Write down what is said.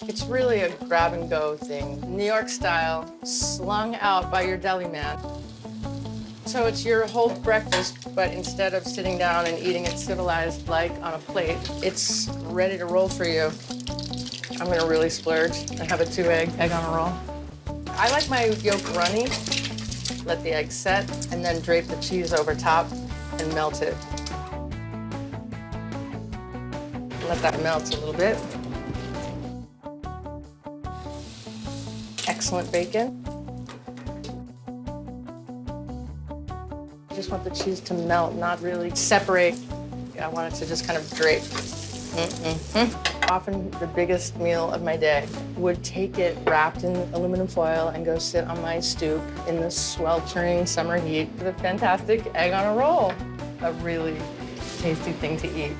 It's really a grab-and-go thing. New York style, slung out by your deli man. So it's your whole breakfast, but instead of sitting down and eating it civilized like on a plate, it's ready to roll for you. I'm gonna really splurge and have a 2-egg egg on a roll. I like my yolk runny. Let the egg set, and then drape the cheese over top and melt it. Let that melt a little bit. Excellent bacon. I just want the cheese to melt, not really separate. I want it to just kind of drape. Often the biggest meal of my day would take it wrapped in aluminum foil and go sit on my stoop in the sweltering summer heat with a fantastic egg on a roll. A really tasty thing to eat.